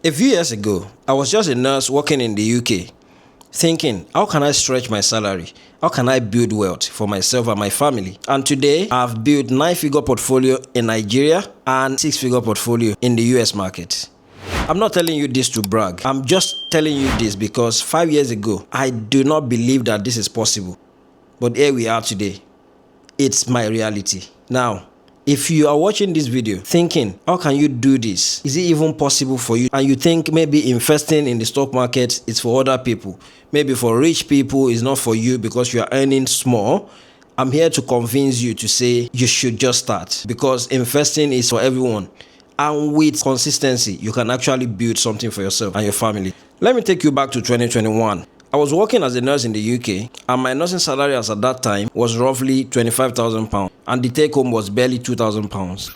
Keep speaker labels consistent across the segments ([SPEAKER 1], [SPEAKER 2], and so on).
[SPEAKER 1] A few years ago, I was just a nurse working in the UK, thinking, how can I stretch my salary? How can I build wealth for myself and my family? And today, I've built 9-figure portfolio in Nigeria and 6-figure portfolio in the US market. I'm not telling you this to brag. I'm just telling you this because 5 years ago, I do not believe that this is possible. But here we are today. It's my reality. Now, if you are watching this video thinking, how can you do this? Is it even possible for you? And you think maybe investing in the stock market is for other people. Maybe for rich people, it's not for you because you are earning small. I'm here to convince you to say you should just start because investing is for everyone. And with consistency, you can actually build something for yourself and your family. Let me take you back to 2021. I was working as a nurse in the UK, and my nursing salary as at that time was roughly £25,000, and the take home was barely £2,000.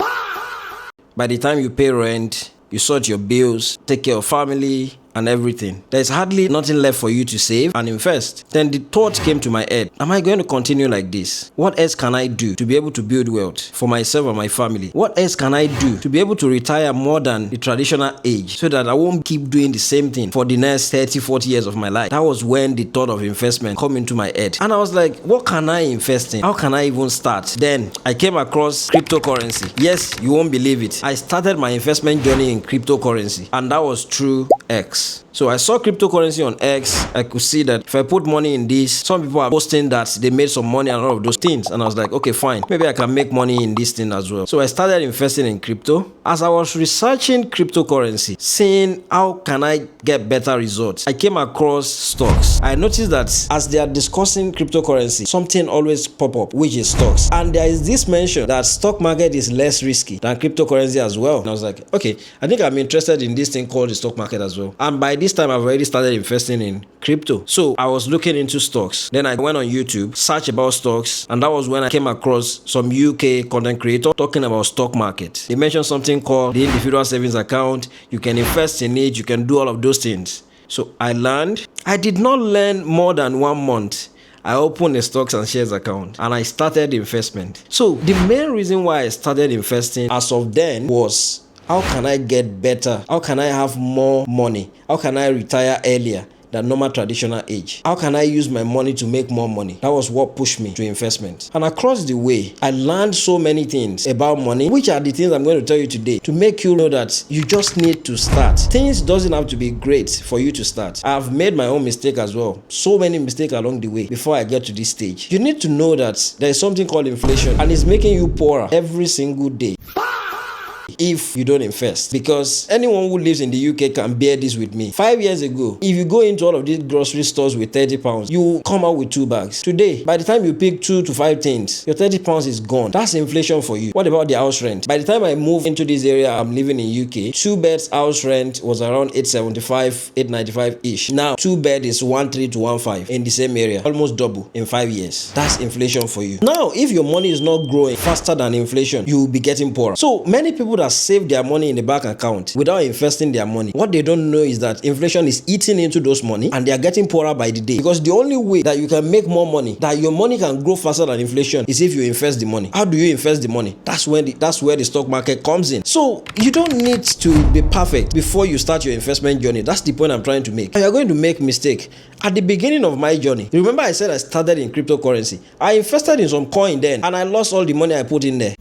[SPEAKER 1] By the time you pay rent, you sort your bills, take care of family, and everything, there's hardly nothing left for you to save and invest. Then the thought came to my head, am I going to continue like this? What else can I do to be able to build wealth for myself and my family? What else can I do to be able to retire more than the traditional age so that I won't keep doing the same thing for the next 30-40 years of my life? That was when the thought of investment came into my head. And I was like, what can I invest in? How can I even start? Then I came across cryptocurrency. Yes, you won't believe it. I started my investment journey in cryptocurrency, and that was through X. So I saw cryptocurrency on X. I could see that if I put money in this, some people are posting that they made some money and all of those things. And I was like, okay, fine. Maybe I can make money in this thing as well. So I started investing in crypto. As I was researching cryptocurrency, seeing how can I get better results, I came across stocks. I noticed that as they are discussing cryptocurrency, something always pop up, which is stocks. And there is this mention that stock market is less risky than cryptocurrency as well. And I was like, okay, I think I'm interested in this thing called the stock market as well. And by this time, I've already started investing in crypto. So I was looking into stocks. Then I went on YouTube, searched about stocks, and that was when I came across some UK content creator talking about stock market. They mentioned something called the individual savings account. You can invest in it. You can do all of those things. So I learned. I did not learn more than 1 month. I opened a stocks and shares account and I started investment. So the main reason why I started investing as of then was, how can I get better? How can I have more money? How can I retire earlier than normal traditional age? How can I use my money to make more money? That was what pushed me to investment. And across the way, I learned so many things about money, which are the things I'm going to tell you today to make you know that you just need to start. Things doesn't have to be great for you to start. I've made my own mistake as well. So many mistakes along the way before I get to this stage. You need to know that there is something called inflation, and it's making you poorer every single day if you don't invest. Because anyone who lives in the UK can bear this with me. 5 years ago, if you go into all of these grocery stores with £30, you come out with 2 bags. Today, by the time you pick 2 to 5 things, your £30 is gone. That's inflation for you. What about the house rent? By the time I moved into this area, I'm living in UK, 2 beds house rent was around 875, 895 ish. Now 2 bed is 13 to 15 in the same area, almost double in 5 years. That's inflation for you. Now, if your money is not growing faster than inflation, you will be getting poorer. So many people that save their money in the bank account without investing their money, what they don't know is that inflation is eating into those money and they are getting poorer by the day. Because the only way that you can make more money, that your money can grow faster than inflation, is if you invest the money. How do you invest the money? That's where the stock market comes in. So you don't need to be perfect before you start your investment journey. That's the point I'm trying to make. You are going to make mistake. At the beginning of my journey, remember I said I started in cryptocurrency. I invested in some coin then and I lost all the money I put in there.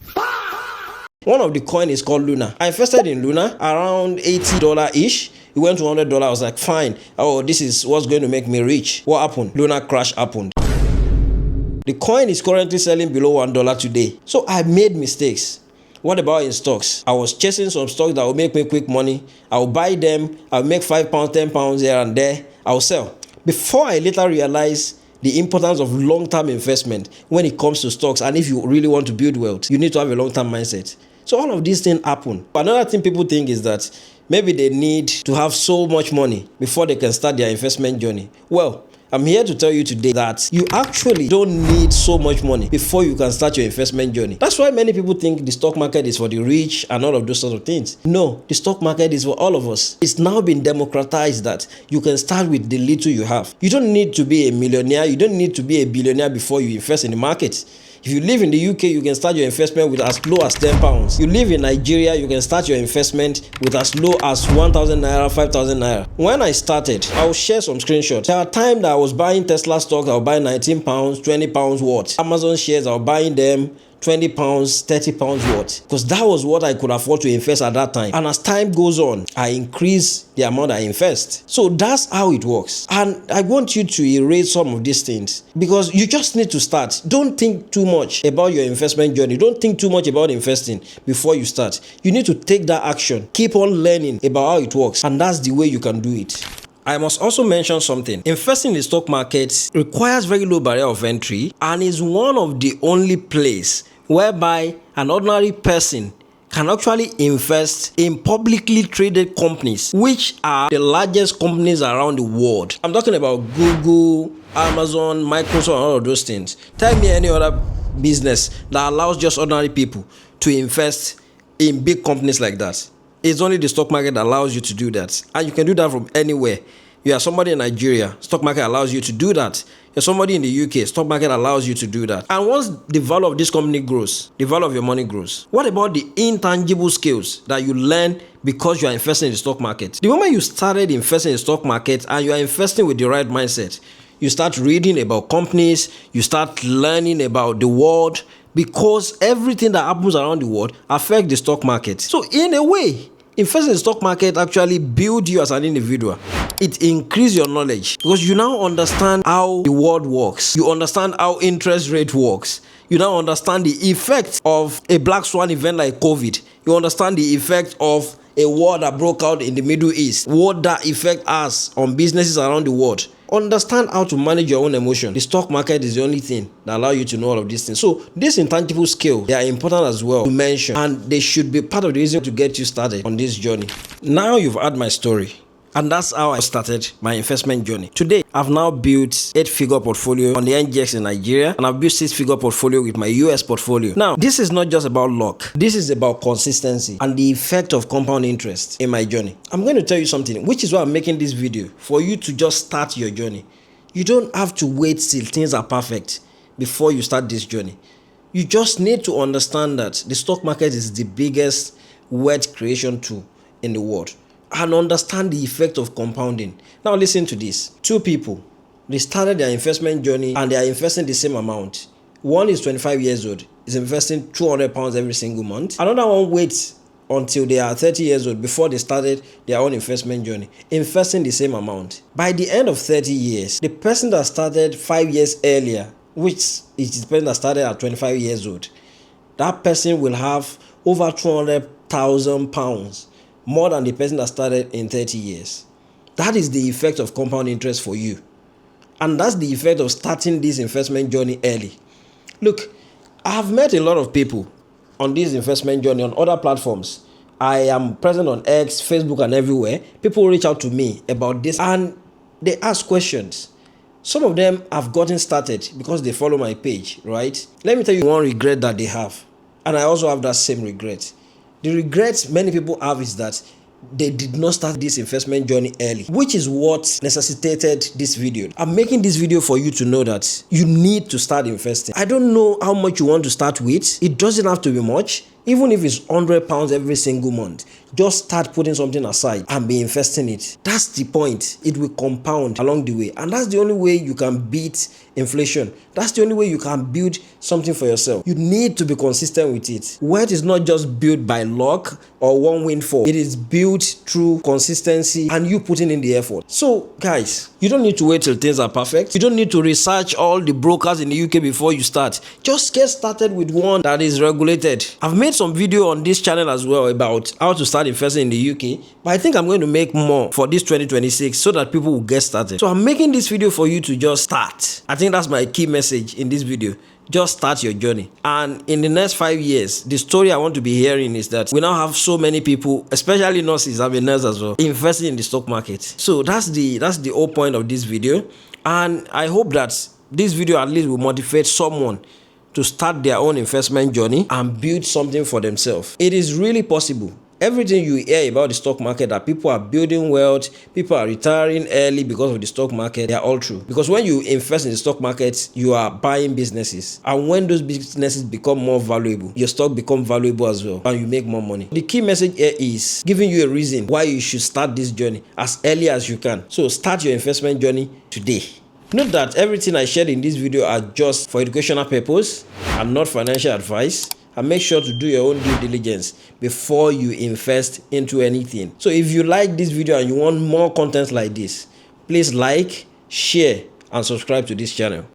[SPEAKER 1] One of the coin is called Luna. I invested in Luna around $80 ish. It went to $100. I was like, fine. Oh, this is what's going to make me rich. What happened? Luna crash happened. The coin is currently selling below $1 today. So I made mistakes. What about in stocks? I was chasing some stocks that will make me quick money. I'll buy them. I'll make £5, £10 here and there. I'll sell. Before I later realized the importance of long-term investment when it comes to stocks, and if you really want to build wealth, you need to have a long-term mindset. So all of these things happen. Another thing people think is that maybe they need to have so much money before they can start their investment journey. Well, I'm here to tell you today that you actually don't need so much money before you can start your investment journey. That's why many people think the stock market is for the rich and all of those sorts of things. No, the stock market is for all of us. It's now been democratized that you can start with the little you have. You don't need to be a millionaire. You don't need to be a billionaire before you invest in the market. If you live in the UK, you can start your investment with as low as £10. You live in Nigeria, you can start your investment with as low as 1,000 naira, 5,000 naira. When I started, I'll share some screenshots. There are times that I was buying Tesla stocks, I'll buy £19, £20 worth. Amazon shares, I'll buying them £20, £30 worth, because that was what I could afford to invest at that time. And as time goes on, I increase the amount I invest. So that's how it works. And I want you to erase some of these things, because you just need to start. Don't think too much about your investment journey. Don't think too much about investing before you start. You need to take that action. Keep on learning about how it works, and that's the way you can do it. I must also mention something. Investing in the stock market requires very low barrier of entry and is one of the only places whereby an ordinary person can actually invest in publicly traded companies, which are the largest companies around the world. I'm talking about Google, Amazon, Microsoft, and all of those things. Tell me any other business that allows just ordinary people to invest in big companies like that. It's only the stock market that allows you to do that. And you can do that from anywhere. You are somebody in Nigeria, stock market allows you to do that. You're somebody in the UK, stock market allows you to do that. And once the value of this company grows, the value of your money grows. What about the intangible skills that you learn because you are investing in the stock market? The moment you started investing in the stock market and you are investing with the right mindset, you start reading about companies, you start learning about the world, because everything that happens around the world affects the stock market. So in a way, investing in the stock market actually builds you as an individual. It increases your knowledge, because you now understand how the world works. You understand how interest rate works. You now understand the effect of a black swan event like COVID. You understand the effect of a war that broke out in the Middle East, what that effect has on businesses around the world. Understand how to manage your own emotion. The stock market is the only thing that allows you to know all of these things. So these intangible skills, they are important as well to mention, and they should be part of the reason to get you started on this journey. Now you've heard my story. And that's how I started my investment journey. Today, I've now built 8-figure portfolio on the NGX in Nigeria, and I've built 6-figure portfolio with my US portfolio. Now, this is not just about luck. This is about consistency and the effect of compound interest in my journey. I'm going to tell you something, which is why I'm making this video, for you to just start your journey. You don't have to wait till things are perfect before you start this journey. You just need to understand that the stock market is the biggest wealth creation tool in the world, and understand the effect of compounding. Now listen to this. Two people, they started their investment journey and they are investing the same amount. One is 25 years old, is investing £200 every single month. Another one waits until they are 30 years old before they started their own investment journey, investing the same amount. By the end of 30 years, the person that started 5 years earlier, which is the person that started at 25 years old, that person will have over £200,000 more than the person that started in 30 years. That is the effect of compound interest for you. And that's the effect of starting this investment journey early. Look, I have met a lot of people on this investment journey on other platforms. I am present on X, Facebook, and everywhere. People reach out to me about this and they ask questions. Some of them have gotten started because they follow my page, right? Let me tell you one regret that they have. And I also have that same regret. The regret many people have is that they did not start this investment journey early, which is what necessitated this video. I'm making this video for you to know that you need to start investing. I don't know how much you want to start with. It doesn't have to be much. Even if it's £100 every single month, just start putting something aside and be investing it. That's the point. It will compound along the way. And that's the only way you can beat inflation. That's the only way you can build something for yourself. You need to be consistent with it. Wealth is not just built by luck or one windfall. It is built through consistency and you putting in the effort. So guys, you don't need to wait till things are perfect. You don't need to research all the brokers in the UK before you start. Just get started with one that is regulated. I've made some video on this channel as well about how to start investing in the UK, but I think I'm going to make more for this 2026 so that people will get started. So I'm making this video for you to just start. I think that's my key message in this video. Just start your journey. And in the next 5 years, the story I want to be hearing is that we now have so many people, especially nurses, I'm a nurse as well, investing in the stock market. So that's the whole point of this video. And I hope that this video at least will motivate someone to start their own investment journey and build something for themselves. It is really possible. everything you hear about the stock market, that people are building wealth, people are retiring early because of the stock market, they are all true. Because when you invest in the stock market, you are buying businesses, and when those businesses become more valuable, your stock become valuable as well, and you make more money. The key message here is giving you a reason why you should start this journey as early as you can. So start your investment journey today. Note that everything I shared in this video are just for educational purpose and not financial advice. And make sure to do your own due diligence before you invest into anything. So if you like this video and you want more content like this, please like, share, and subscribe to this channel.